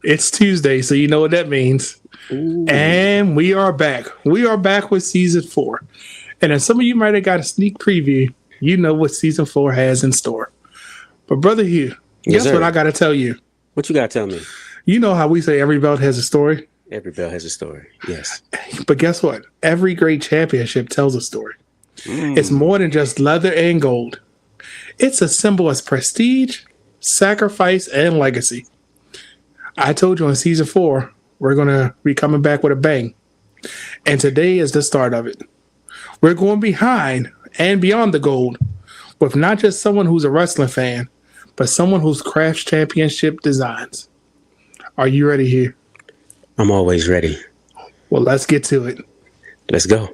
It's Tuesday, so you know what that means. Ooh. And we are back. We are back with season 4. And as some of you might have got a sneak preview, you know what season 4 has in store. But Brother Hugh, Yes, guess what sir. I got to tell you? What you got to tell me? You know how we say every belt has a story? Every belt has a story. Yes. But guess what? Every great championship tells a story. It's more than just leather and gold. It's a symbol of prestige, sacrifice, and legacy. I told you in season 4, we're going to be coming back with a bang. And today is the start of it. We're going behind and beyond the gold with not just someone who's a wrestling fan, but someone who's crafts championship designs. Are you ready here? I'm always ready. Well, let's get to it. Let's go.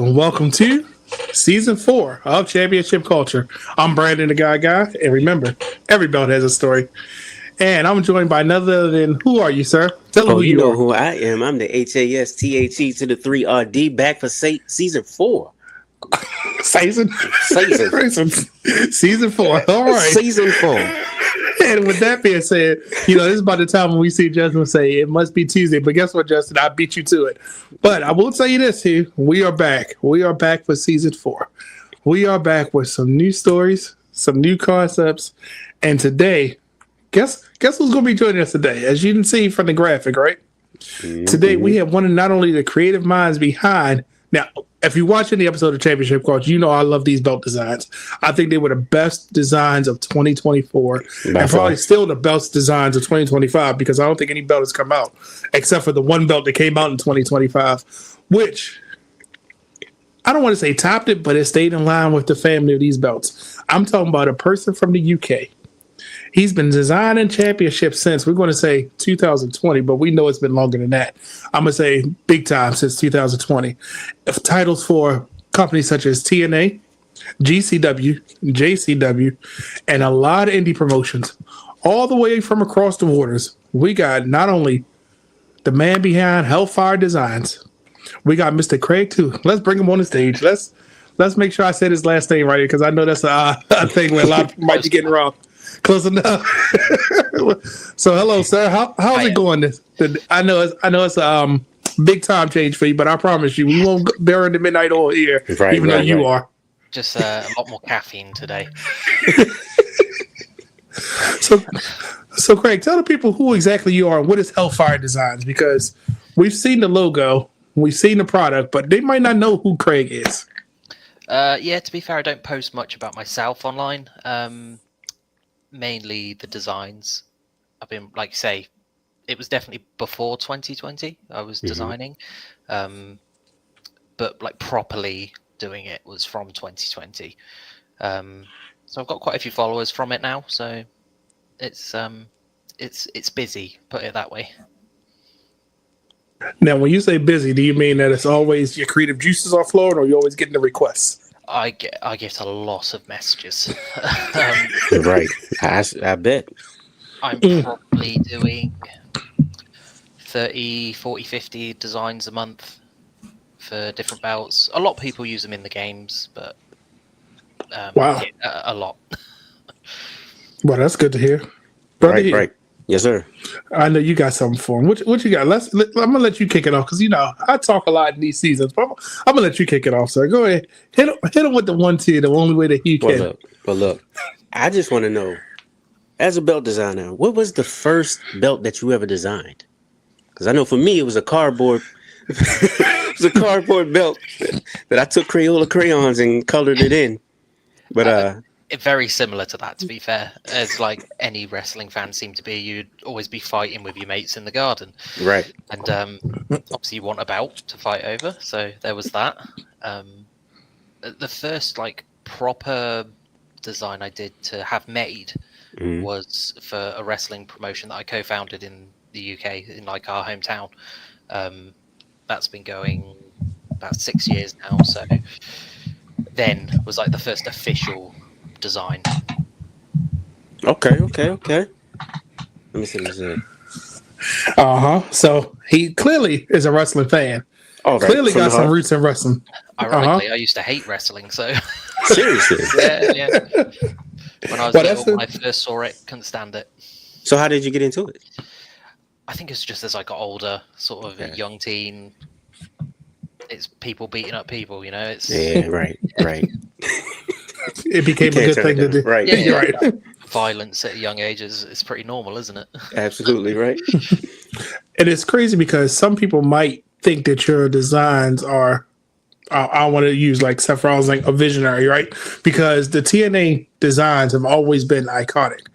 Welcome to season 4 of Championship Culture. I'm Brandon, the guy, and remember, every belt has a story. And I'm joined by none other than, who are you, sir? Tell them who you know are. Who I am. I'm the HASTHE to the 3RD back for season 4. Season 4. All right. Season 4. And with that being said, this is about the time when we see Justin say it must be Tuesday. But guess what, Justin? I beat you to it. But I will tell you this here. We are back. We are back for season 4. We are back with some new stories, some new concepts. And today, guess who's going to be joining us today? As you can see from the graphic, right? Mm-hmm. Today, we have one of not only the creative minds behind. Now, if you watch any episode of Championship Culture, you know I love these belt designs. I think they were the best designs of 2024 and probably still the best designs of 2025 because I don't think any belt has come out except for the one belt that came out in 2025, which I don't want to say topped it, but it stayed in line with the family of these belts. I'm talking about a person from the UK. He's been designing championships since, we're going to say 2020, but we know it's been longer than that. I'm going to say big time since 2020. Titles for companies such as TNA, GCW, JCW, and a lot of indie promotions. All the way from across the waters, we got not only the man behind Hellfire Designs, we got Mr. Craig Tooke. Let's bring him on the stage. Let's make sure I said his last name right, because I know that's a thing where a lot of people might be getting wrong. Close enough. So, hello, sir. How's it going? I know it's a big time change for you, but I promise you, we won't burn the midnight oil here, even though you are. Just a lot more caffeine today. So, Craig, tell the people who exactly you are and what is Hellfire Designs, because we've seen the logo, we've seen the product, but they might not know who Craig is. Yeah, to be fair, I don't post much about myself online. Mainly the designs. I've been, like, say, it was definitely before 2020 I was designing, but like properly doing it was from 2020. So I've got quite a few followers from it now, so it's busy, put it that way. Now, when you say busy, do you mean that it's always your creative juices are flowing, or you always getting the requests? I get a lot of messages. Right. I bet. I'm probably doing 30, 40, 50 designs a month for different belts. A lot of people use them in the games, but wow, yeah, a lot. Well, that's good to hear. Brother, right. Yes, sir. I know you got something for him. What you got? I'm gonna let you kick it off because I talk a lot in these seasons. But I'm gonna let you kick it off, sir. Go ahead, hit him with the 1-2, the only way that he can. But look, I just want to know, as a belt designer, what was the first belt that you ever designed? Because I know for me it was a cardboard. It was a cardboard belt that I took Crayola crayons and colored it in. But very similar to that, to be fair. As like any wrestling fan seem to be, you'd always be fighting with your mates in the garden. right. And obviously you want a belt to fight over, so there was that. The first like proper design I did to have made Mhm. was for a wrestling promotion that I co-founded in the UK, in like our hometown. That's been going about 6 years now, so then was like the first official design. Okay. Let me see. So he clearly is a wrestling fan. All right. Clearly from got the some heart. roots in wrestling. Ironically, I used to hate wrestling, so Seriously. yeah. When I was Well, that's little, when I first saw it, couldn't stand it. So how did you get into it? I think it's just as I got older, sort of a young teen. It's people beating up people, you know. It's Yeah, right. It became a can't good turn thing it to do. down. Right. Yeah. You're right. violence at a young age is pretty normal, isn't it? Absolutely right. And it's crazy because some people might think that your designs are, I want to use like Seth Rollins, like a visionary, right? Because the TNA designs have always been iconic.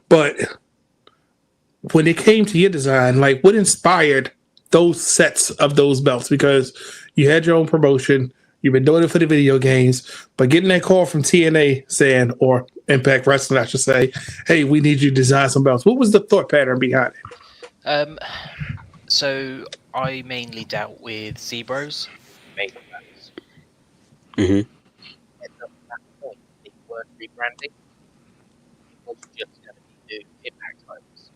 But when it came to your design, like what inspired those sets of those belts? Because you had your own promotion, you've been doing it for the video games, but getting that call from TNA saying, or Impact Wrestling, I should say, hey, we need you to design some belts. What was the thought pattern behind it? So I mainly dealt with Zebros. Mm-hmm. At that point, they weren't rebranding. It was just going to be new Impact titles.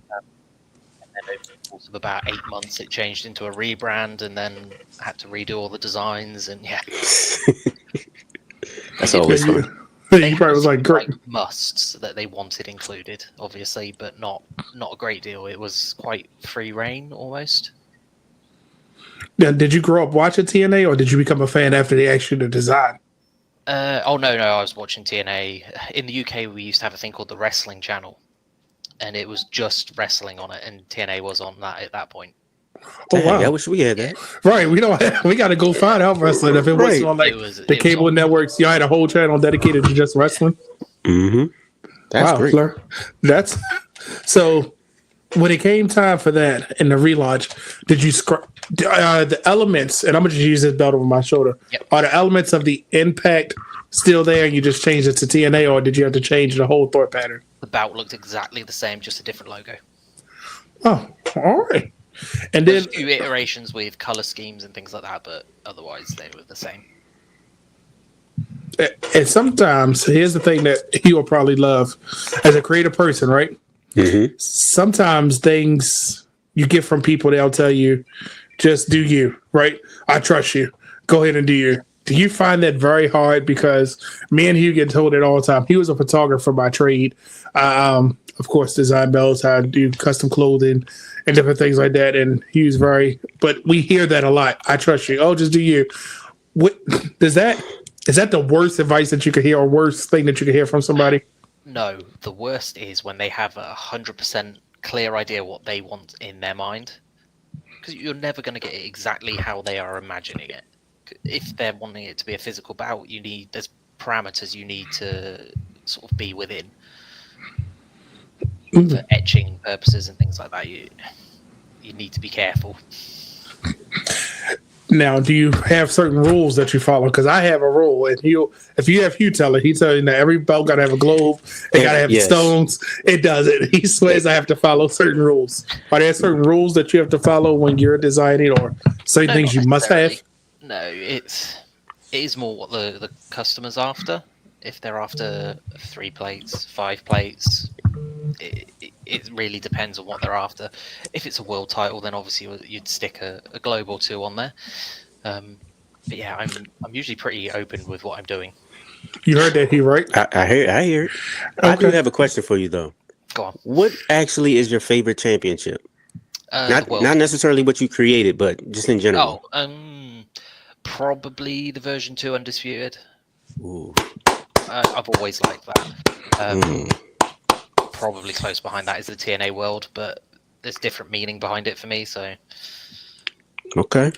And then over the course of about 8 months, it changed into a rebrand, and then had to redo all the designs. And yeah, That's always fun. He probably was like, great. musts that they wanted included, obviously, but not a great deal. It was quite free reign almost. Now, did you grow up watching TNA, or did you become a fan after they asked you to design? Oh no, I was watching TNA. In the UK, we used to have a thing called the Wrestling Channel, and it was just wrestling on it, and TNA was on that at that point. Oh wow! I wish we had that. Right, we got to go find out wrestling. If it wasn't on like the cable networks, you had a whole channel dedicated to just wrestling. Mm-hmm. That's great. That's so. When it came time for that in the relaunch, did you the elements? And I'm gonna just use this belt over my shoulder. Yep. Are the elements of the Impact still there, and you just changed it to TNA, or did you have to change the whole thought pattern? The belt looked exactly the same, just a different logo. Oh, all right. And There's then a few iterations with color schemes and things like that, but otherwise they were the same. And sometimes, here's the thing that you will probably love as a creative person, right? Mm-hmm. Sometimes things you get from people, they'll tell you, just do you, right? I trust you. Go ahead and do you. Do you find that very hard? Because me and Hugh get told it all the time. He was a photographer by trade. Of course, design belts, I do custom clothing and different things like that. And he was but we hear that a lot. I trust you. Oh, just do you. What is that the worst advice that you could hear, or worst thing that you could hear from somebody? No, the worst is when they have 100% clear idea what they want in their mind, because you're never going to get it exactly how they are imagining it. If they're wanting it to be a physical bout, there's parameters you need to sort of be within for etching purposes and things like that. You need to be careful. Now, do you have certain rules that you follow? Because I have a rule, and if you have Hugh tell it, he tells you that every belt got to have a globe, it got to have stones. It doesn't. He swears I have to follow certain rules. Are there certain rules that you have to follow when you're designing, or certain things you must have? No, it is more what the customer's after. If they're after 3 plates, 5 plates, it really depends on what they're after. If it's a world title, then obviously you'd stick a globe or 2 on there. But yeah, I'm usually pretty open with what I'm doing. You heard that, Hugh, right? I hear it. Okay. I do have a question for you though. Go on. What actually is your favorite championship? Not necessarily what you created, but just in general. Probably the version 2 Undisputed. Ooh. I've always liked that. Probably close behind that is the TNA World, but there's different meaning behind it for me. So, Okay.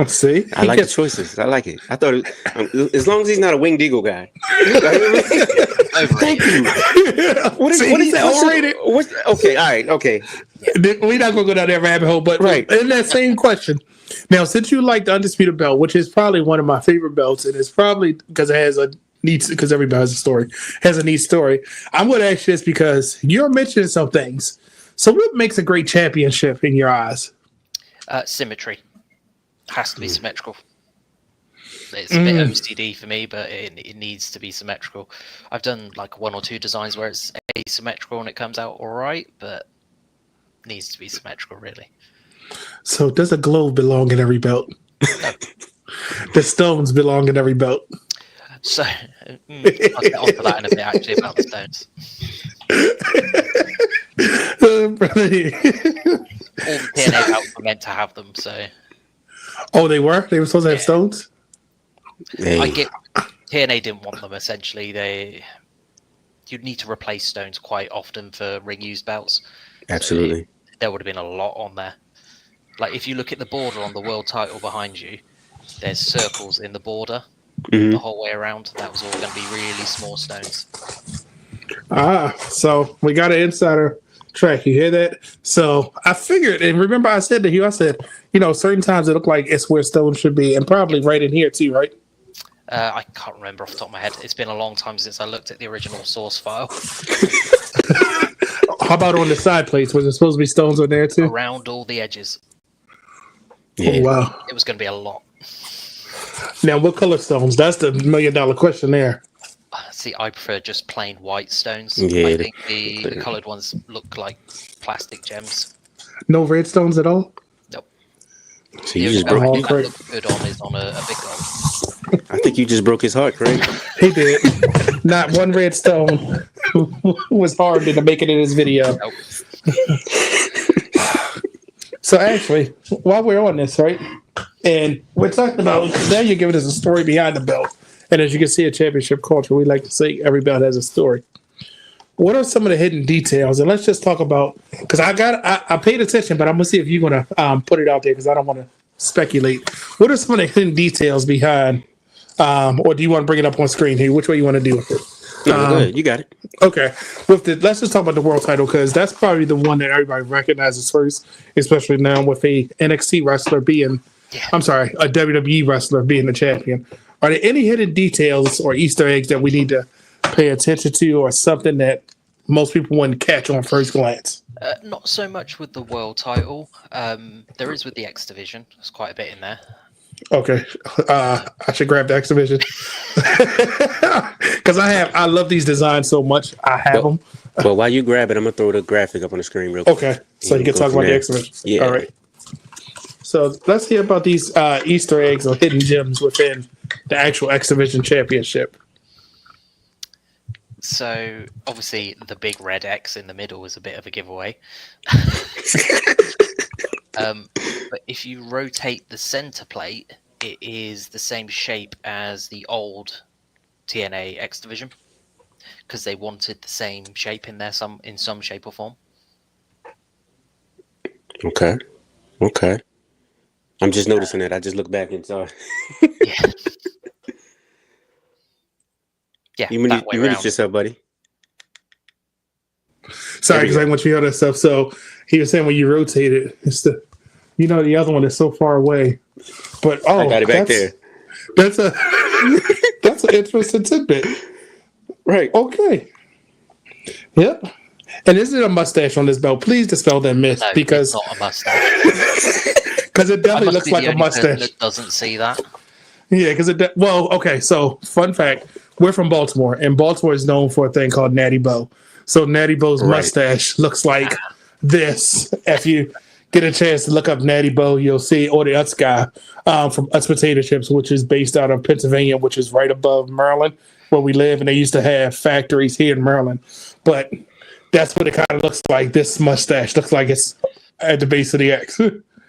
See, I like the choices. I like it. I thought as long as he's not a winged eagle guy. Thank you. What is overrated? Okay, all right, okay. We're not gonna go down that rabbit hole, but in that same question. Now, since you like the Undisputed Belt, which is probably one of my favorite belts, and it's probably because it has a neat, because everybody has a story, I'm going to ask you this because you're mentioning some things. So, what makes a great championship in your eyes? Symmetry has to be symmetrical. It's a bit OCD for me, but it needs to be symmetrical. I've done like 1 or 2 designs where it's asymmetrical and it comes out all right, but it needs to be symmetrical, really. So does a globe belong in every belt? No. The stones belong in every belt. So I'll get onto that in a bit, actually, about the stones. All the TNA belts were meant to have them, so... Oh, they were? They were supposed to have stones? Hey. I get TNA didn't want them, essentially. You'd need to replace stones quite often for ring-used belts. Absolutely. So there would have been a lot on there. Like, if you look at the border on the world title behind you, there's circles in the border the whole way around. That was all going to be really small stones. So we got an insider track. You hear that? So I figured, and remember I said to you, certain times it look like it's where stones should be, and probably right in here too, right? I can't remember off the top of my head. It's been a long time since I looked at the original source file. How about on the side plates? Was there supposed to be stones on there too? Around all the edges. Yeah. Oh, wow. It was going to be a lot. Now, what color stones? That's the $1 million question there. See, I prefer just plain white stones. Yeah, I think the coloured ones look like plastic gems. No red stones at all? Nope. So you just broke it. That look good on is on a big gold. I think you just broke his heart, Craig. He did. Not one red stone was harmed into making it in his video. Nope. So actually, while we're on this, right, and we're talking about, now you're giving us a story behind the belt. And as you can see, a championship culture, we like to say every belt has a story. What are some of the hidden details? And let's just talk about, because I paid attention, but I'm going to see if you're going to put it out there because I don't want to speculate. What are some of the hidden details behind, or do you want to bring it up on screen here? Which way you want to do it? No, go ahead. You got it. Okay. Let's just talk about the world title because that's probably the one that everybody recognizes first, especially now with a NXT wrestler being, a WWE wrestler being the champion. Are there any hidden details or Easter eggs that we need to pay attention to, or something that most people wouldn't catch on first glance? Not so much with the world title. There is with the X Division. There's quite a bit in there. Okay. I should grab the X Division because I love these designs so much. I have them. Well, while you grab it, I'm gonna throw the graphic up on the screen real quick. Okay, so you can talk about the X Division. Yeah. All right. So let's hear about these Easter eggs or hidden gems within the actual X Division Championship. So obviously the big red X in the middle is a bit of a giveaway. But if you rotate the center plate, it is the same shape as the old TNA X Division because they wanted the same shape in there, in some shape or form. Okay. I'm just noticing that. I just looked back and saw. Yeah. You muted yourself, buddy. Sorry, because I want you to hear that stuff. So he was saying when you rotate it, it's the other one is so far away. But I got it back there. That's an interesting tidbit. Right. Okay. Yep. And is it a mustache on this belt? Please dispel that myth, No, because it's not a mustache. Because it definitely looks like a mustache. That doesn't see that. Yeah, because okay. So fun fact: we're from Baltimore, and Baltimore is known for a thing called Natty Bo. So Natty Bo's mustache looks like this. If you get a chance to look up Natty Bo, you'll see, or the Utz guy from Utz Potato Chips, which is based out of Pennsylvania, which is right above Maryland, where we live, and they used to have factories here in Maryland. But that's what it kind of looks like. This mustache looks like it's at the base of the X.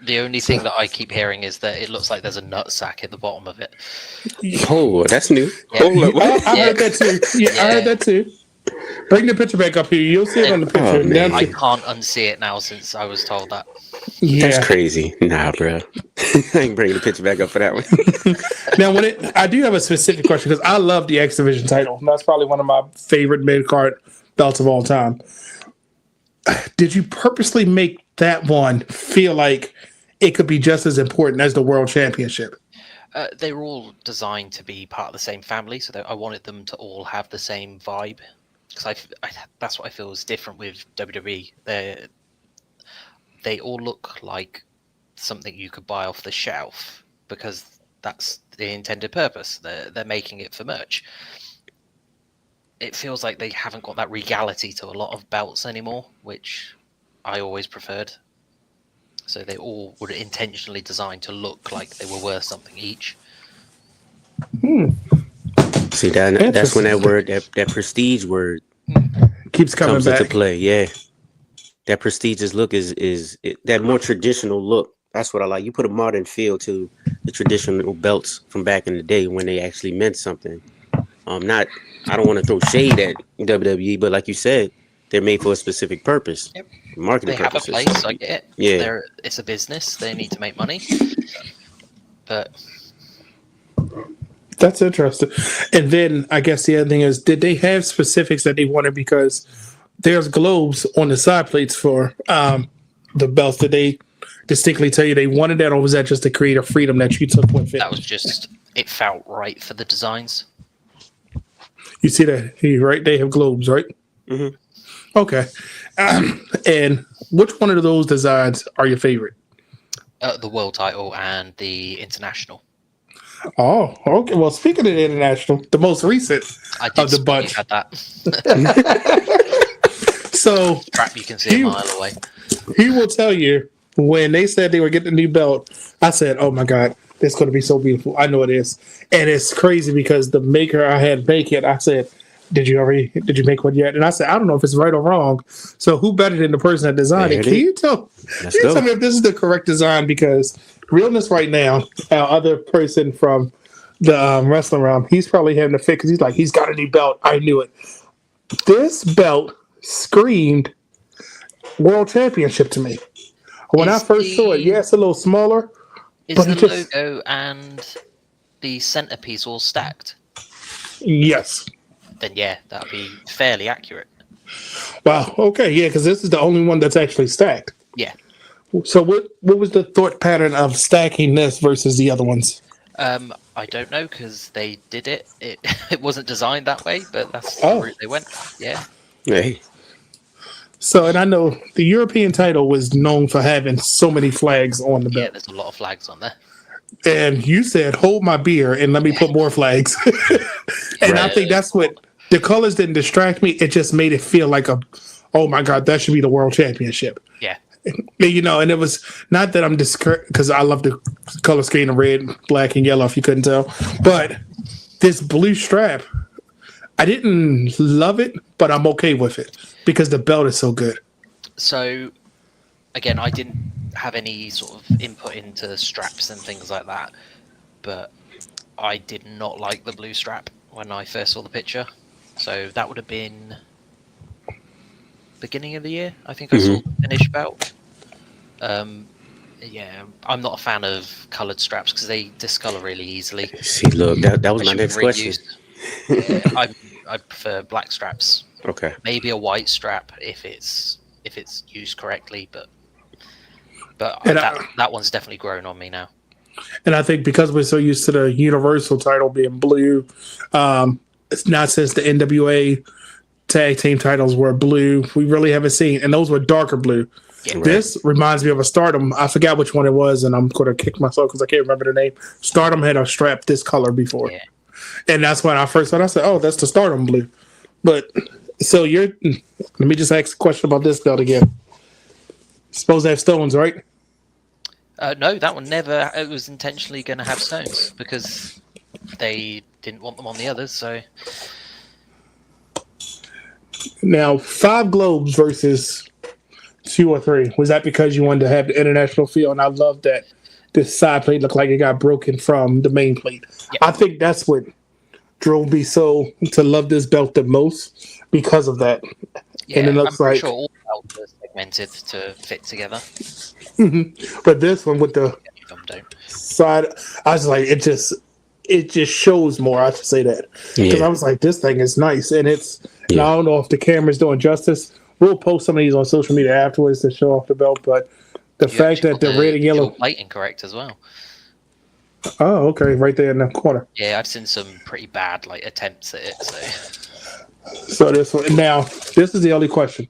The only thing that I keep hearing is that it looks like there's a nut sack at the bottom of it. Oh, that's new. Yeah. I heard that too. Yeah, I heard that too. Bring the picture back up here. You'll see it on the picture. Oh, man. I can't unsee it now since I was told that. Yeah. That's crazy. Nah, bro. I ain't bringing the picture back up for that one. Now, I do have a specific question because I love the X Division title. That's probably one of my favorite mid card belts of all time. Did you purposely make that one feel like it could be just as important as the World Championship? They were all designed to be part of the same family, so I wanted them to all have the same vibe. Because that's what I feel is different with WWE. They all look like something you could buy off the shelf because that's the intended purpose. They're making it for merch. It feels like they haven't got that regality to a lot of belts anymore, which I always preferred. So they all were intentionally designed to look like they were worth something each. See, that's when that word, that prestige word, keeps coming back into play. Yeah, that prestigious look is that more traditional look. That's what I like. You put a modern feel to the traditional belts from back in the day when they actually meant something. I don't want to throw shade at WWE, but like you said, they're made for a specific purpose. Yep. Marketing they purposes. Have a place, I get it. Yeah. It's a business. They need to make money. But that's interesting. And then I guess the other thing is, did they have specifics that they wanted? Because there's globes on the side plates for the belts. Did they distinctly tell you they wanted that, or was that just the creative freedom that you took with it? That was just, it felt right for the designs. You see that, right? They have globes, right? Mm-hmm. Okay. And which one of those designs are your favorite? The world title and the international. Oh, okay. Well, speaking of the international, the most recent of the bunch. Had that. So Crap, you can see a mile away. He will tell you when they said they were getting a new belt. I said, "Oh my God, it's going to be so beautiful." I know it is, and it's crazy because the maker I had make it. I said, Did you make one yet? And I said, I don't know if it's right or wrong. So who better than the person that designed it? Can you tell me if this is the correct design? Because Realness right now, our other person from the wrestling realm, he's probably having a fit because he's like, he's got a new belt. I knew it. This belt screamed World Championship to me. When I first saw it, yeah, it's a little smaller. Is the logo and the centerpiece all stacked? Yes. Then yeah, that'd be fairly accurate. Wow. Okay. Yeah, because this is the only one that's actually stacked. Yeah. So what was the thought pattern of stacking this versus the other ones? I don't know because they did it. It wasn't designed that way, but that's the route they went. Yeah. Hey. So, and I know the European title was known for having so many flags on the belt. Yeah, there's a lot of flags on there. And you said, hold my beer and let me put more flags. And I think that's what the colors didn't distract me. It just made it feel like oh my God, that should be the World Championship. Yeah. You know, and it was not that I'm because I love the color scheme of red, black, and yellow, if you couldn't tell. But this blue strap, I didn't love it, but I'm okay with it because the belt is so good. So, again, I didn't have any sort of input into straps and things like that, but I did not like the blue strap when I first saw the picture. So that would have been beginning of the year, I think I saw the finished belt. Yeah, I'm not a fan of coloured straps because they discolour really easily. See, look, that was my next question. Yeah, I prefer black straps. Okay. Maybe a white strap if it's used correctly, but that one's definitely grown on me now. And I think because we're so used to the Universal title being blue, it's not since the NWA tag team titles were blue, we really haven't seen, and those were darker blue. Yeah, this reminds me of a Stardom. I forgot which one it was, and I'm going to kick myself because I can't remember the name. Stardom had a strap this color before. Yeah. And that's when I first thought, I said, oh, that's the Stardom blue. But, so let me just ask a question about this belt again. Supposed to have stones, right? No, that one never. It was intentionally going to have stones because they didn't want them on the others. So now 5 globes versus 2 or 3. Was that because you wanted to have the international feel? And I love that this side plate looked like it got broken from the main plate. Yeah. I think that's what drove me so to love this belt the most because of that. Yeah, And it I'm looks pretty like, sure all belts are segmented to fit together. but this one with the Any of them don't. side, I was like, it just shows more. I should say that because Yeah. I was like, this thing is nice, and it's. Yeah. Now I don't know if the camera's doing justice. We'll post some of these on social media afterwards to show off the belt, but the You fact actually that got the red and dual yellow. plating correct as well. Oh, okay, right there in the corner. Yeah, I've seen some pretty bad like attempts at it. So So this one now, this is the only question: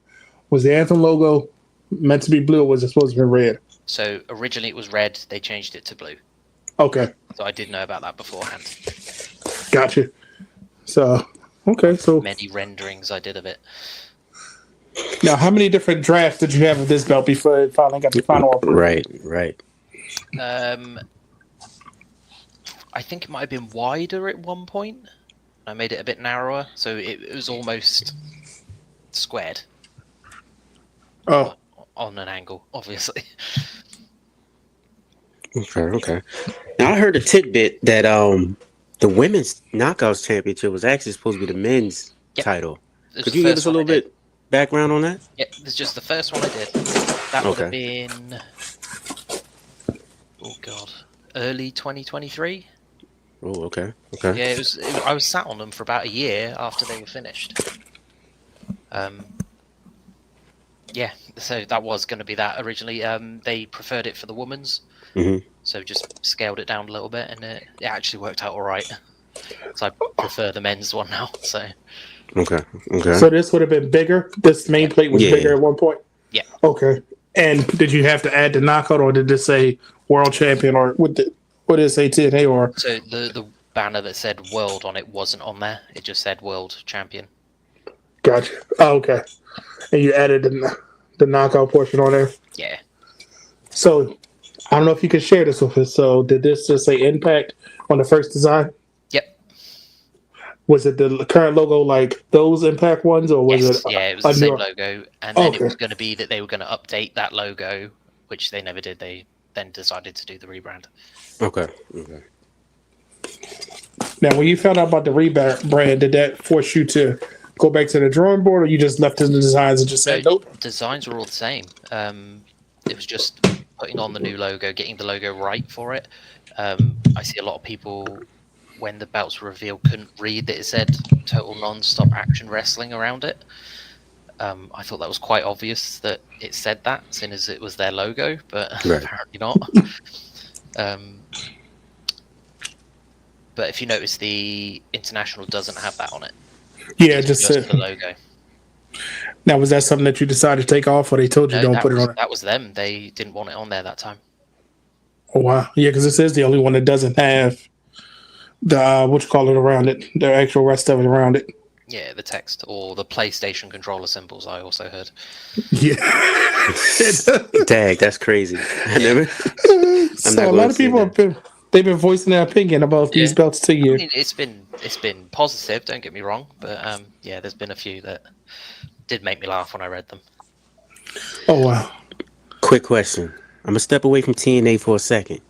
was the Anthem logo meant to be blue, or was it supposed to be red? So originally it was red. They changed it to blue. Okay, So I did know about that beforehand. gotcha. So okay, so Many renderings I did of it. now how many different drafts did you have of this belt before it finally got the final approval? Right. I think it might have been wider at one point. I made it a bit narrower, so it was almost squared Oh, on an angle, obviously. Okay. Now I heard a tidbit that the women's knockouts championship was actually supposed to be the men's Yep. title. It was Could the you give first us a one I little did. bit background on that? Yeah, it's just the first one I did. That would have been, oh god, early 2023. Oh, okay. Yeah, it was. I was sat on them for about a year after they were finished. Yeah, so that was going to be that originally. They preferred it for the women's, so just scaled it down a little bit, and it actually worked out all right. So I prefer the men's one now. So Okay. so this would have been bigger. This main plate was Yeah. bigger at one point. yeah, Okay, and did you have to add the knockout, or did it say world champion, or what did it say TNA, or so the banner that said world on it wasn't on there. It just said world champion. gotcha? Oh, okay, and you added the knockout portion on there. Yeah. So I don't know if you could share this with us. So did this just say Impact on the first design? Yep. Was it the current logo like those Impact ones, or was Yes. it? Yeah, it was the same newer- logo, and then it Okay. was going to be that they were going to update that logo, which they never did. They then decided to do the rebrand. Okay. Now, when you found out about the rebrand, did that force you to go back to the drawing board, or you just left it in the designs and just said nope? Designs were all the same. It was just putting on the new logo, getting the logo right for it. I see a lot of people, when the belts were revealed, couldn't read that it said Total Non-Stop Action Wrestling around it. I thought that was quite obvious that it said that, seeing as it was their logo, but Right. apparently not. But if you notice, the International doesn't have that on it. Yeah, It's just the logo. now was that something that you decided to take off, or they told you No, don't that put it was, on it? that was them. They didn't want it on there that time. Oh wow, yeah, because this is the only one that doesn't have the what you call it around it, the actual rest of it around it. Yeah, the text or the PlayStation controller symbols. I also heard. Yeah. Dag, that's crazy. I never. So a lot of people they've been voicing their opinion about these belts to you. I mean, it's been positive. Don't get me wrong, but yeah, there's been a few that did make me laugh when I read them. Oh wow. Quick question. I'm gonna step away from TNA for a second.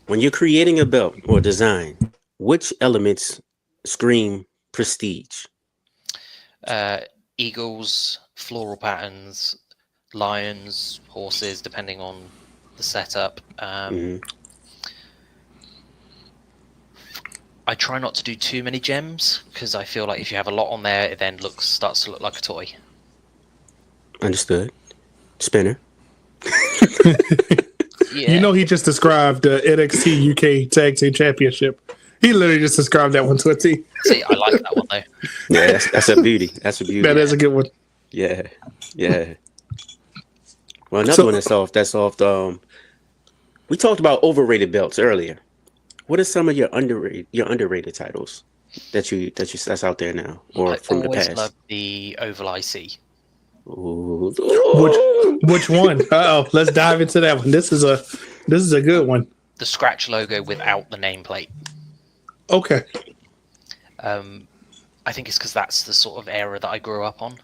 When you're creating a belt or design, which elements scream prestige? Eagles, floral patterns, lions, horses, depending on the setup. I try not to do too many gems because I feel like if you have a lot on there, it then starts to look like a toy. Understood. Spinner. Yeah. You know, he just described the NXT UK Tag Team Championship. He literally just described that one to a T. See, I like that one though. Yeah, that's a beauty. That's a beauty. That is a good one. Yeah. Well, another one that's off. We talked about overrated belts earlier. What are some of your underrated titles that's out there now or from the past? I always love the Oval IC. Ooh. Which one? Uh-oh, let's dive into that one. This is a good one. The scratch logo without the nameplate. Okay. I think it's because that's the sort of era that I grew up on.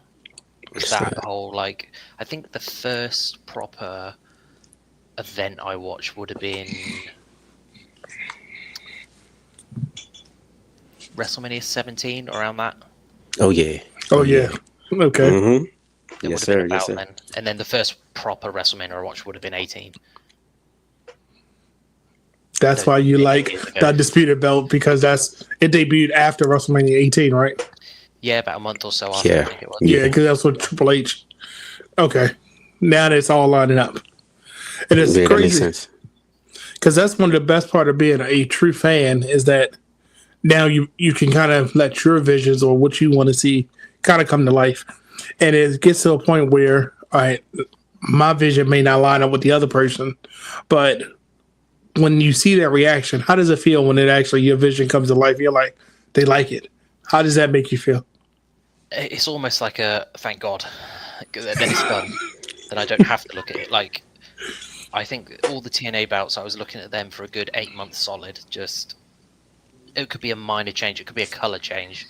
Was that whole like? I think the first proper event I watched would have been WrestleMania 17, around that. Oh yeah. Oh yeah. Okay. Mm-hmm. It Yes, would have sir. been Yes, about sir. then. And then the first proper WrestleMania I watched would have been 18. That's So why you 8 like years ago. the Undisputed Belt, because it debuted after WrestleMania 18, right? Yeah, about a month or so after, Yeah. I think it was. Yeah, because that's what Triple H. Okay. Now it's all lining up. And it's Yeah, that makes crazy sense. because that's one of the best part of being a true fan is that now you can kind of let your visions or what you want to see kind of come to life. And it gets to a point where, all right, my vision may not line up with the other person, but when you see that reaction, how does it feel when it actually your vision comes to life? You're like, they like it. How does that make you feel? It's almost like a thank God. Then it's done. Then I don't have to look at it. Like, I think all the TNA bouts, I was looking at them for a good 8 months solid. Just, it could be a minor change. It could be a color change.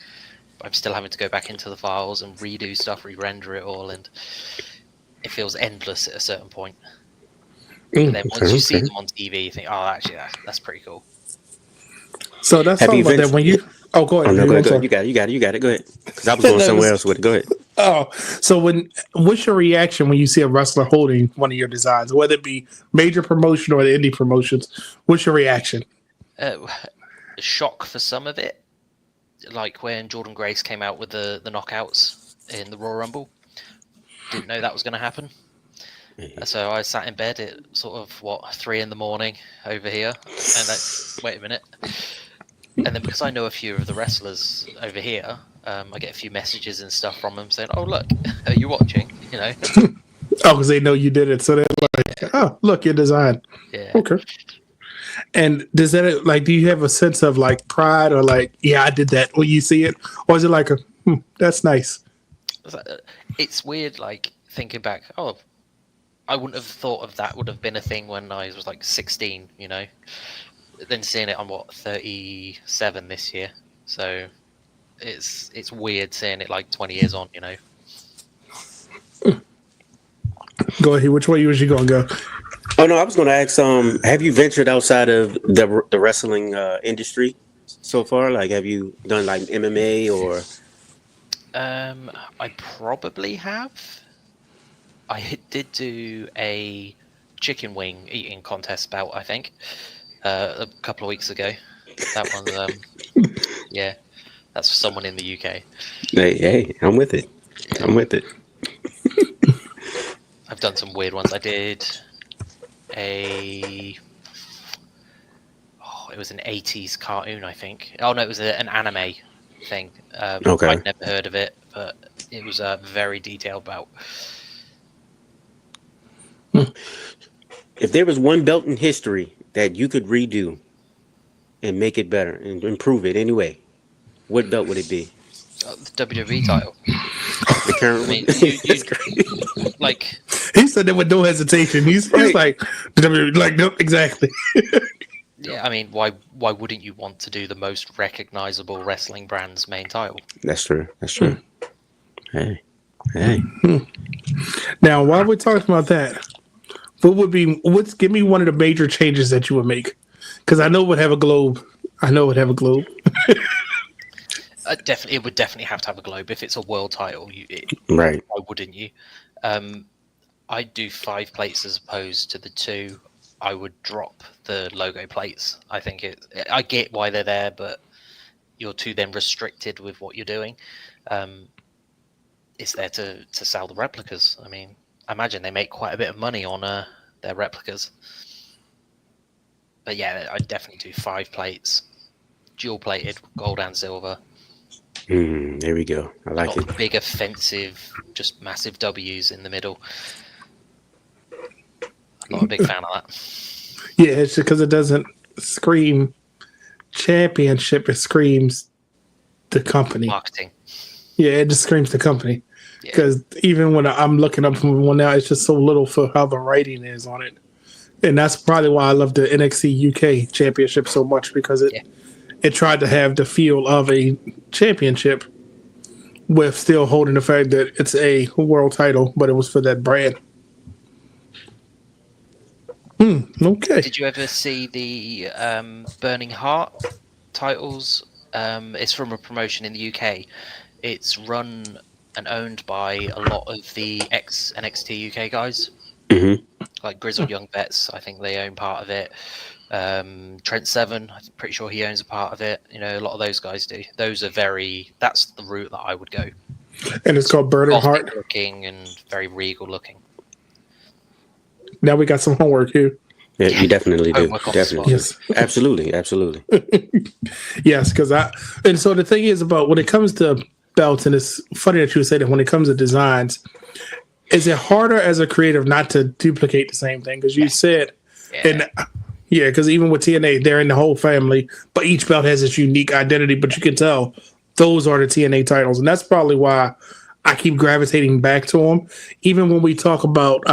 But I'm still having to go back into the files and redo stuff, re-render it all, and it feels endless at a certain point. But then once you see them on TV, you think, oh, actually, that's pretty cool. So that's Have something you about that when you. Oh, go ahead. Oh no, dude, go I'm ahead. sorry. You got it. Go ahead. Because I was going somewhere else with it. Go ahead. Oh, so what's your reaction when you see a wrestler holding one of your designs, whether it be major promotion or the indie promotions? What's your reaction? Shock for some of it, like when Jordan Grace came out with the knockouts in the Royal Rumble. Didn't know that was going to happen. So I sat in bed at sort of 3 a.m. over here, and wait a minute. And then because I know a few of the wrestlers over here, I get a few messages and stuff from them saying, "Oh look, are you watching?" You know. Oh, because they know you did it, so they're like, "Oh, look, your design." Yeah. Okay. And does that do you have a sense of like pride or like, yeah, I did that when you see it, or is it like that's nice? It's weird, like thinking back. Oh, I wouldn't have thought of that would have been a thing when I was like 16. You know. Then seeing it on 37 this year, so it's weird seeing it like 20 years on, you know. Go ahead. Which way was you gonna go? Oh no, I was going to ask. Have you ventured outside of the wrestling industry so far? Like, have you done like MMA or? I probably have. I did do a chicken wing eating contest bout, I think. A couple of weeks ago. That one, yeah, that's for someone in the UK. Hey, I'm with it. Yeah. I'm with it. I've done some weird ones. I did it was an 80s cartoon, I think. Oh no, it was an anime thing. Okay. I'd never heard of it, but it was a very detailed bout. If there was one belt in history that you could redo and make it better and improve it anyway, what belt would it be? The WWE title. The current one. Like he said that with no hesitation. He's like nope, exactly. Yeah, I mean, why wouldn't you want to do the most recognizable wrestling brand's main title? That's true. Hey. Now, while we're talking about that, give me one of the major changes that you would make? Because I know it would have a globe. It would definitely have to have a globe if it's a world title. Right? Why wouldn't you? I'd do 5 plates as opposed to the 2. I would drop the logo plates. I think I get why they're there, but you're too then restricted with what you're doing. It's there to sell the replicas. I mean, I imagine they make quite a bit of money on their replicas. But yeah, I'd definitely do 5 plates, dual plated, gold and silver. There we go. I like it. Big, offensive, just massive W's in the middle. I'm not a big fan of that. Yeah, it's just because it doesn't scream championship. It screams the company. Marketing. Yeah, it just screams the company. Because even when I'm looking up from one now, it's just so little for how the writing is on it. And that's probably why I love the NXT UK championship so much, because it tried to have the feel of a championship with still holding the fact that it's a world title, but it was for that brand. Okay. Did you ever see the Burning Heart titles It's from a promotion in the UK. It's run and owned by a lot of the ex-NXT UK guys, like Grizzled Young Vets. I think they own part of it. Trent Seven, I'm pretty sure he owns a part of it. You know, a lot of those guys do. Those are that's the route that I would go. And it's called Bird and Heart. Looking and very regal looking. Now we got some homework here. Yeah, you definitely do. Definitely. Yes. Absolutely. Yes, and so the thing is about when it comes to belts, and it's funny that you say that when it comes to designs, is it harder as a creative not to duplicate the same thing? Because you said, because even with TNA, they're in the whole family, but each belt has its unique identity. But you can tell those are the TNA titles, and that's probably why I keep gravitating back to them, even when we talk about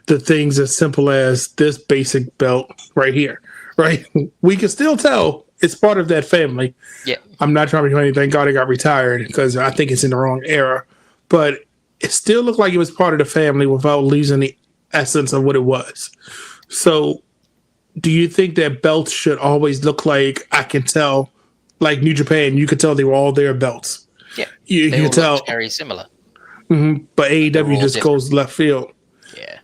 the things as simple as this basic belt right here, right? We can still tell it's part of that family. Yeah. I'm not trying to do anything. Thank God it got retired because I think it's in the wrong era. But it still looked like it was part of the family without losing the essence of what it was. So do you think that belts should always look like, I can tell, like New Japan, you could tell they were all their belts. Yeah. You can tell. Very similar. Mm-hmm, but AEW just goes left field. Yeah.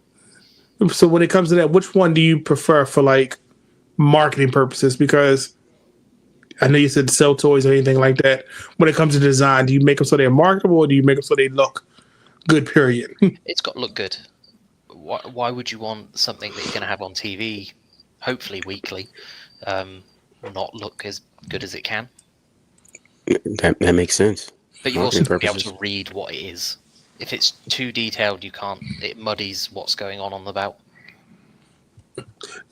So when it comes to that, which one do you prefer for like marketing purposes? Because I know you said sell toys or anything like that. When it comes to design, do you make them so they're marketable, or do you make them so they look good, period? It's got to look good. Why would you want something that you're going to have on TV, hopefully weekly, not look as good as it can? That makes sense. But you also be able to read what it is. If it's too detailed, it muddies what's going on the belt.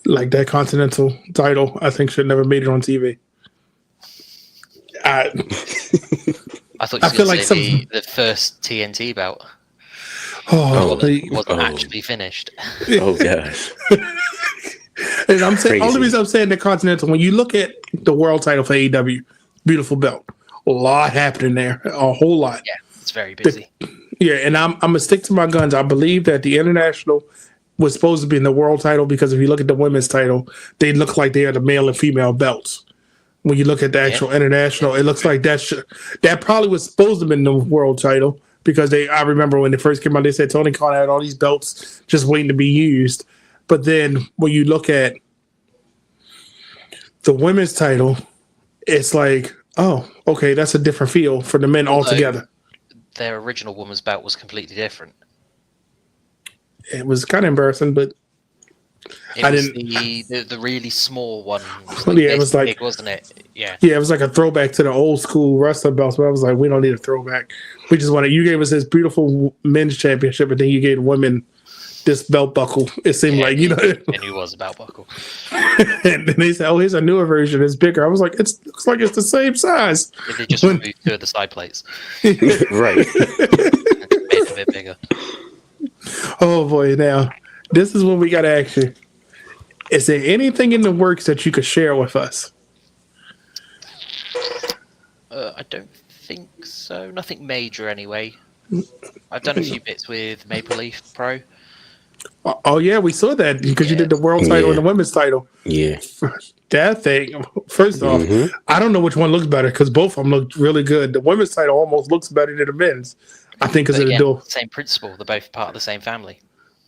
Like that Continental title, I think should never made it on TV. I thought you were going to say the first TNT belt. It wasn't actually finished. Oh gosh. And I'm saying, only reason I'm saying the Continental, when you look at the world title for AEW, beautiful belt, a lot happening there, a whole lot. Yeah, it's very busy. And I'm gonna stick to my guns. I believe that the international was supposed to be in the world title because if you look at the women's title, they look like they are the male and female belts. When you look at the actual international, it looks like that probably was supposed to be in the world title because I remember when they first came out, they said Tony Khan had all these belts just waiting to be used. But then when you look at the women's title, it's like, oh, okay, that's a different feel for the men altogether. Their original woman's belt was completely different. It was kind of embarrassing, but I didn't. The really small one. It was like big, wasn't it? Yeah. Yeah, it was like a throwback to the old school wrestler belts. But I was like, we don't need a throwback. We just wanted. You gave us this beautiful men's championship, and then you gave women this belt buckle. It seemed like and he was a belt buckle. And then they said, "Oh, here's a newer version. It's bigger." I was like, "It looks like it's the same size." They just removed two of the side plates. Right. Made it a bit bigger. Oh boy! Now this is when we got to ask you: is there anything in the works that you could share with us? I don't think so. Nothing major, anyway. I've done a few bits with Maple Leaf Pro. Oh yeah, we saw that because you did the world title and the women's title. Yeah, that thing. First off, I don't know which one looks better because both of them look really good. The women's title almost looks better than the men's. I think because of the dual. Same principle. They're both part of the same family.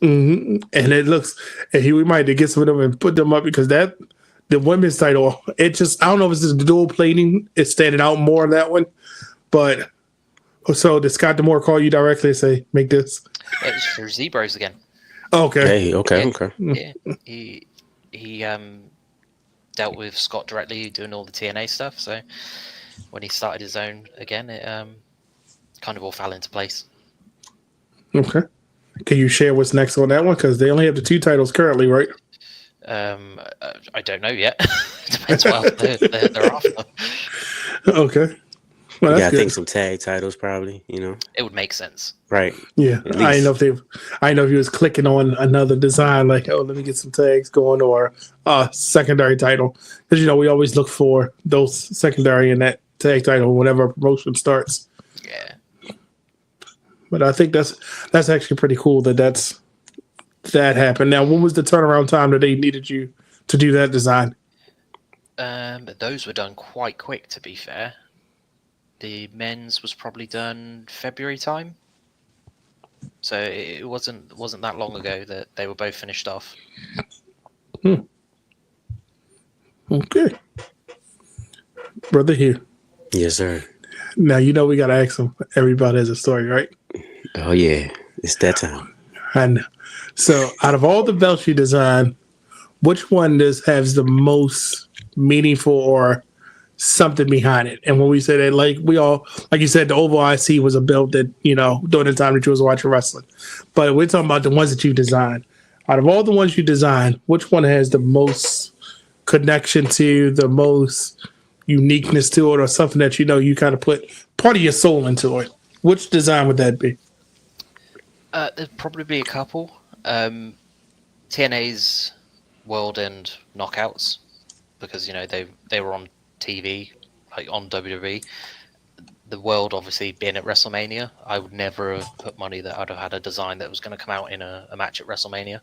And it looks. And we might have to get some of them and put them up because the women's title. It just I don't know if it's just the dual plating. It's standing out more on that one, but. So did Scott D'Amore call you directly and say, make this? It's for Zebros again. Okay. Hey, okay. Yeah, he dealt with Scott directly doing all the TNA stuff. So when he started his own again, it kind of all fell into place. Okay. Can you share what's next on that one? Because they only have the two titles currently, right? I don't know yet. Depends what they're after. Okay. Well, I think some tag titles probably, It would make sense. Right. Yeah. I know if he was clicking on another design, like, oh, let me get some tags going or a secondary title. Because, we always look for those secondary in that tag title whenever a promotion starts. Yeah. But I think that's actually pretty cool that happened. Now, what was the turnaround time that they needed you to do that design? Those were done quite quick, to be fair. The men's was probably done February time, so it wasn't that long ago that they were both finished off. Okay, brother here. Yes, sir. Now you know we gotta ask him. Everybody has a story, right? Oh yeah, it's that time. And so, out of all the belts you design, which one has the most meaningful or something behind it? And when we say that, like we all, like you said, the Oval IC was a belt that during the time that you was watching wrestling. But we're talking about the ones that you designed. Out of all the ones you designed, which one has the most connection to, the most uniqueness to it, or something that you kind of put part of your soul into it? Which design would that be? There'd probably be a couple. TNA's World End Knockouts, because they were on TV, like on WWE. The World obviously being at WrestleMania, I would never have put money that I'd have had a design that was going to come out in a match at WrestleMania.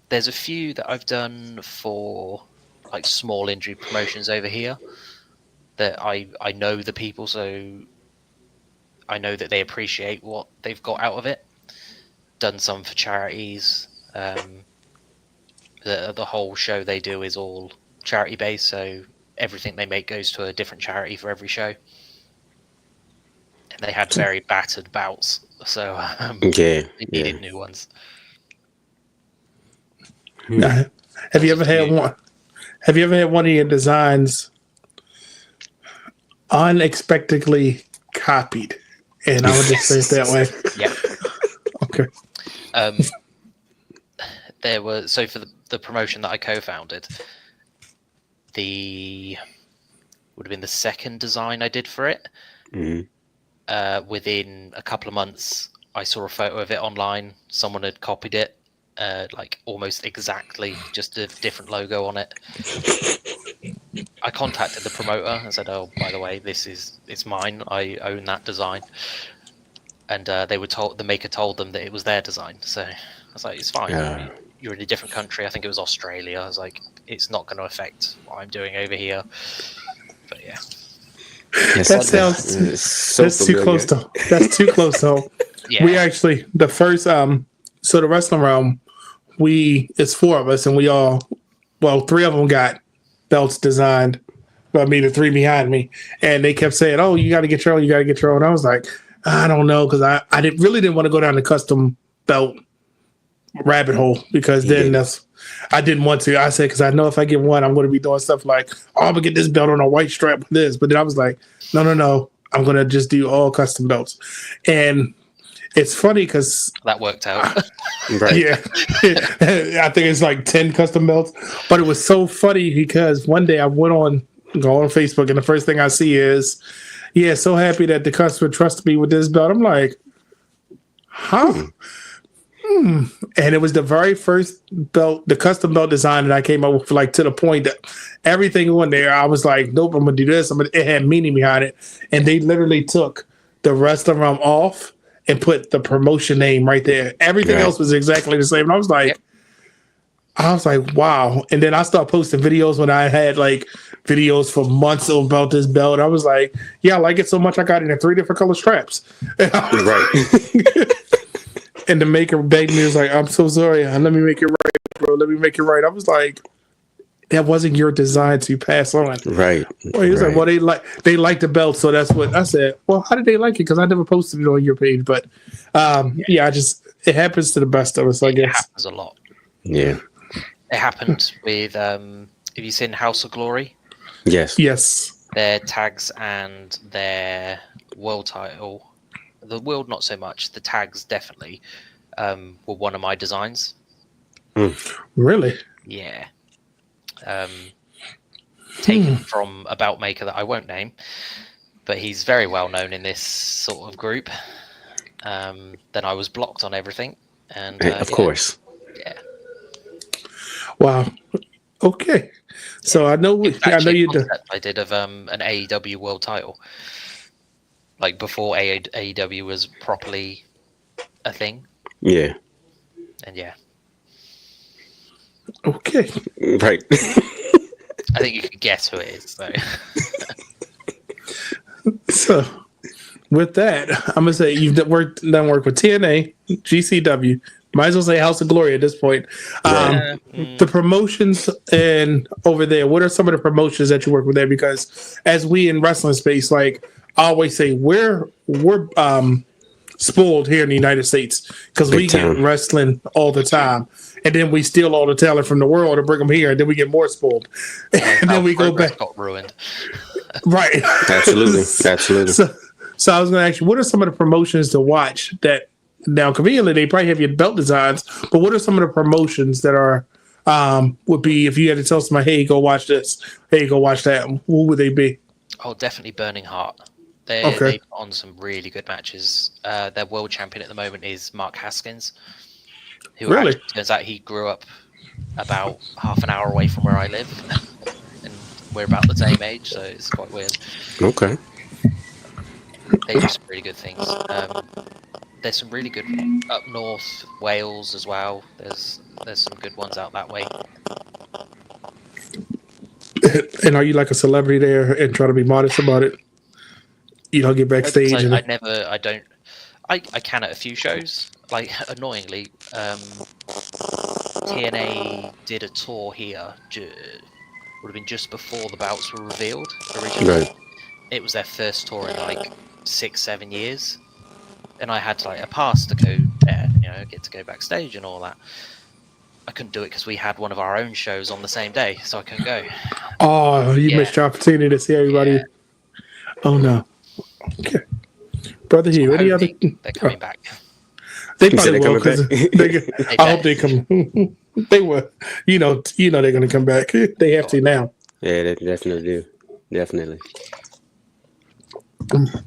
There's a few that I've done for like small injury promotions over here that I know the people, so I know that they appreciate what they've got out of it. Done some for charities. The whole show they do is all charity based, so everything they make goes to a different charity for every show. And they had very battered belts, so they needed new ones. Have you ever had one? Have you ever had one of your designs unexpectedly copied? And I would just say it that way. Yeah. Okay. There were, so for the promotion that I co-founded, would have been the second design I did for it. Mm-hmm. Within a couple of months, I saw a photo of it online. Someone had copied it, like almost exactly, just a different logo on it. I contacted the promoter and said, "Oh, by the way, it's mine. I own that design." And they were told, the maker told them that it was their design. So I was like, "It's fine. You're in a different country. I think it was Australia." I was like, "It's not going to affect what I'm doing over here." But yeah. Yes, that sounds that's too close to. That's too close to. Yeah. We actually, the first so the wrestling realm, it's four of us, and we all, three of them got belts designed. Well, me, the three behind me, and they kept saying, "Oh, you got to get your own. You got to get your own." I was like, I don't know, because I really didn't want to go down the custom belt rabbit hole, because then I didn't want to. I said, because I know if I get one, I'm going to be doing stuff like, I'm going to get this belt on a white strap with this. But then I was like, no, I'm going to just do all custom belts. And it's funny because that worked out. Right. Yeah. I think it's like 10 custom belts. But it was so funny because one day I go on Facebook, and the first thing I see is, so happy that the customer trusted me with this belt. I'm like, huh? And it was the very first belt, the custom belt design that I came up with, like, to the point that everything on there, I was like, nope, I'm going to do this. It had meaning behind it. And they literally took the rest of them off and put the promotion name right there. Everything else was exactly the same. And I was like, wow. And then I started posting videos when I had like videos for months about this belt. I was like, I like it so much I got it in 3 different color straps. Right. And the maker begged me, was like, I'm so sorry. Let me make it right, bro. Let me make it right. I was like, that wasn't your design to pass on. Right. Well, he was like, they like the belt. So that's what I said. Well, how did they like it? Because I never posted it on your page. But it happens to the best of us, I guess. It happens a lot. Yeah. It happened with, have you seen House of Glory? Yes. Their tags and their world title. The world, not so much. The tags, definitely, were one of my designs. Really? Yeah. Taken from a belt maker that I won't name, but he's very well known in this sort of group. Then I was blocked on everything. And of course. Yeah. Wow. Okay. So I know you did. I did of an AEW world title, like before AEW was properly a thing. Yeah. And yeah. Okay. Right. I think you can guess who it is. So. So, with that, I'm gonna say you've done work with TNA, GCW. Might as well say House of Glory at this point. The promotions and over there, what are some of the promotions that you work with there? Because as we in wrestling space, like I always say, we're spoiled here in the United States because we get wrestling all the time, and then we steal all the talent from the world and bring them here, and then we get more spoiled, and then we go back. Got ruined. Right. Absolutely. So I was going to ask you, what are some of the promotions to watch that now conveniently they probably have your belt designs, but what are some of the promotions that are would be if you had to tell somebody, hey, go watch this, hey, go watch that, who would they be? Oh, definitely Burning Heart. They put on some really good matches. Their world champion at the moment is Mark Haskins, who actually turns out he grew up about half an hour away from where I live, and we're about the same age, so it's quite weird. Okay. They do some really good things. There's some really good up north, Wales as well. There's some good ones out that way. And are you like a celebrity there and try to be modest about it? You don't get backstage. I can at a few shows. Like annoyingly, TNA did a tour here. Would have been just before the bouts were revealed originally. Right. It was their first tour in like 6-7 years, and I had like a pass to go there, get to go backstage and all that. I couldn't do it because we had one of our own shows on the same day, so I couldn't go. Oh, you missed your opportunity to see everybody. Yeah. Oh no. Okay, brother Hugh. Any other? They're coming back. They probably will. I hope they come. They will. They're going to come back. They have to now. Yeah, they definitely do. Definitely.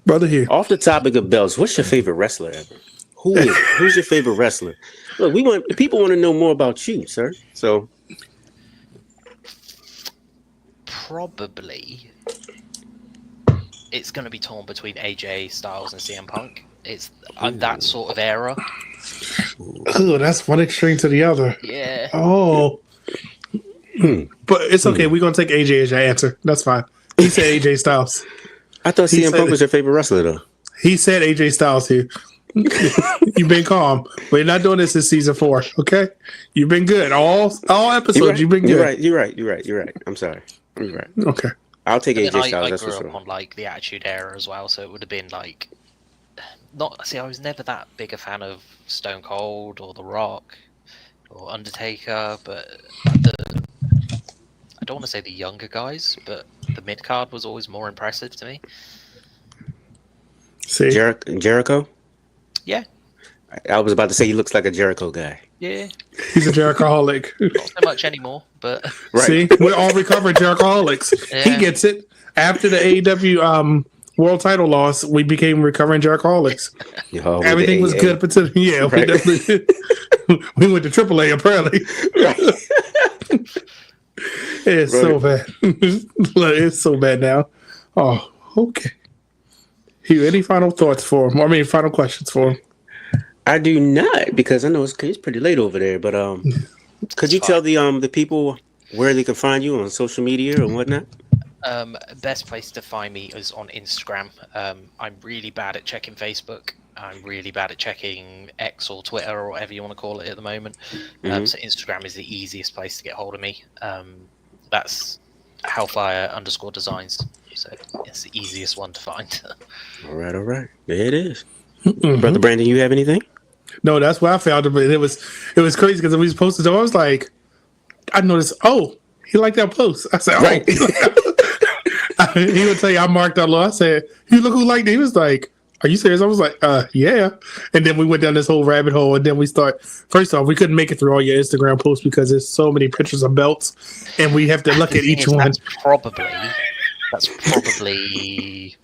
Brother Hugh. Off the topic of belts, what's your favorite wrestler ever? Who's your favorite wrestler? Look, people want to know more about you, sir. So probably it's going to be torn between AJ Styles and CM Punk. I'm that sort of era. Oh, that's one extreme to the other. Yeah. Oh. But it's okay. We're going to take AJ as your answer. That's fine. He said AJ Styles. I thought CM Punk was your favorite wrestler, though. He said AJ Styles here. You've been calm. We're not doing this in season 4, okay? You've been good. All episodes, you've been good. You're right. I'm sorry. You're right. Okay. I'll take AJ Styles. I that's grew for up sure. on like the Attitude Era as well, so it would have been like I was never that big a fan of Stone Cold or The Rock or Undertaker, but I don't want to say the younger guys, but the mid card was always more impressive to me. See, Jericho. Yeah, I was about to say he looks like a Jericho guy. Yeah, he's a Jerichoholic. Not so much anymore, but right. See, we're all recovered Jerichoholics. Yeah. He gets it. After the AEW world title loss, we became recovering Jerichoholics. Everything was good, but right. We definitely we went to AAA apparently. Right. It's so bad. It's so bad now. Oh, okay. Hugh, any final thoughts for him? I mean, final questions for him? I do not, because I know it's pretty late over there. But could you tell the people where they can find you on social media or whatnot? Best place to find me is on Instagram. I'm really bad at checking Facebook. I'm really bad at checking X or Twitter or whatever you want to call it at the moment. So Instagram is the easiest place to get hold of me. That's Hellfire _Designs. So it's the easiest one to find. All right. There it is. Brother Brandon, you have anything? No, that's where I found it. But it was crazy because we was posted. I was like, I noticed. Oh, he liked that post. I said, right. He would tell you I marked out low. I said, you look who liked it. He was like, are you serious? I was like, yeah. And then we went down this whole rabbit hole, and then we first off, we couldn't make it through all your Instagram posts because there's so many pictures of belts, and we have to look at each one. That's probably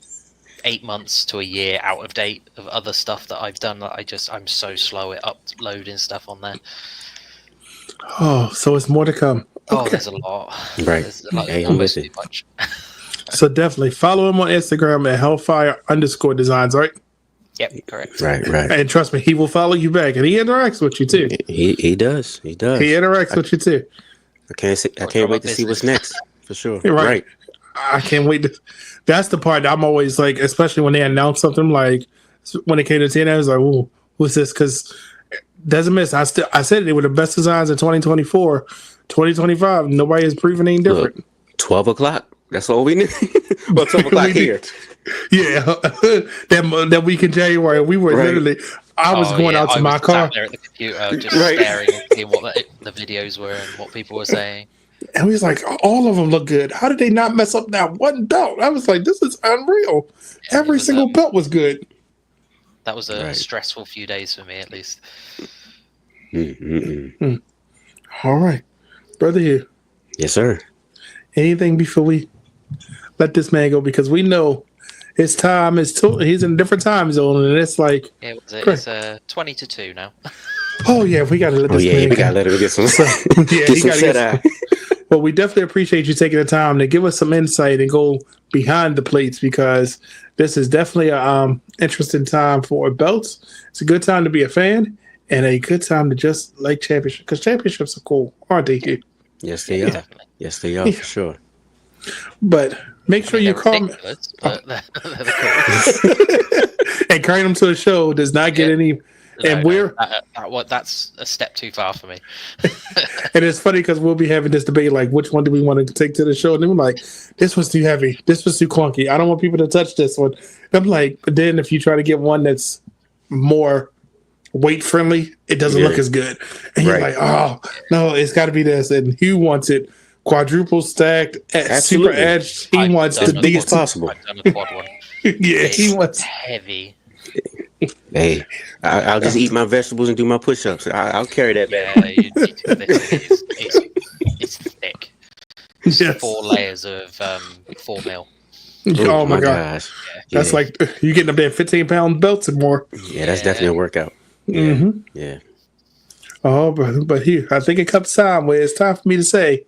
8 months to a year out of date of other stuff that I've done. I'm so slow at uploading stuff on there. Oh, so it's more to come. Oh, there's a lot. Right. There's almost too much. So definitely follow him on Instagram at Hellfire _Designs, right? Yep, correct. Right. And trust me, he will follow you back, and he interacts with you too. He does. He interacts with you too. I can't wait to see what's next. for sure. You're right. Right. I can't wait to. That's the part that I'm always like, especially when they announce something like when it came to TNA, I was like, "Ooh, what's this?" Because doesn't miss. I said they were the best designs in 2024, 2025. Nobody is proving any different. Look, 12 o'clock. That's all we need. Well, 12 o'clock here. Yeah, that week in January, we were literally. I was going out to my car. Sat there at the computer, just staring and seeing what the videos were and what people were saying. And we was like, all of them look good. How did they not mess up that one belt? I was like, this is unreal. Yeah, Every single belt was good. That was a stressful few days for me, at least. All right, brother Hugh. Yes, sir. Anything before we let this man go? Because we know his time is he's in a different time zone, and it's like it's 20 to 2 now. Oh yeah, we gotta let this man we gotta let him get some. Well, we definitely appreciate you taking the time to give us some insight and go behind the plates, because this is definitely a interesting time for belts. It's a good time to be a fan and a good time to just like championship, because championships are cool, aren't they, Hugh? Yes, they are. Definitely. Yes, they are for sure. But make sure you comment. But they're cool. And carrying them to a show does not get any. And that's a step too far for me. And it's funny because we'll be having this debate, like, which one do we want to take to the show? And then we're like, this was too heavy. This was too clunky. I don't want people to touch this one. And I'm like, but then if you try to get one that's more weight friendly, it doesn't look as good. And you're like, oh, no, it's got to be this. And Hugh wants it quadruple stacked, super edged. He wants the biggest possible. I've done a quad one. Yeah, he wants heavy. Hey, I'll just eat my vegetables and do my push-ups. I'll carry that back. It's thick. Yes. 4 layers of 4 mil. Oh my gosh. That's like you're getting up there 15-pound belts and more. Yeah, that's definitely a workout. Yeah. Oh, but here, I think it comes time where it's time for me to say,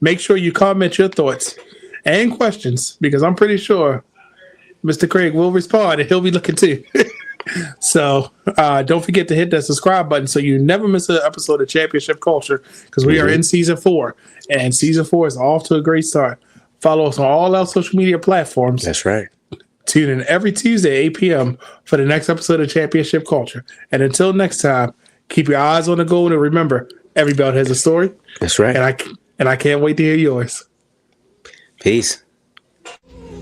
make sure you comment your thoughts and questions, because I'm pretty sure Mr. Craig will respond and he'll be looking too. So don't forget to hit that subscribe button so you never miss an episode of Championship Culture, because we are in season 4, and season 4 is off to a great start. Follow us on all our social media platforms. That's right. Tune in every Tuesday, 8 p.m. for the next episode of Championship Culture. And until next time, keep your eyes on the goal, and remember, every belt has a story. That's right. And I can't wait to hear yours. Peace.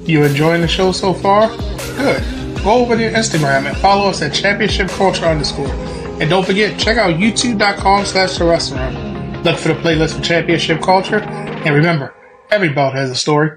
You enjoying the show so far? Good. Go over to Instagram and follow us at Championship Culture _. And don't forget, check out youtube.com/therestaurant. Look for the playlist for Championship Culture. And remember, every belt has a story.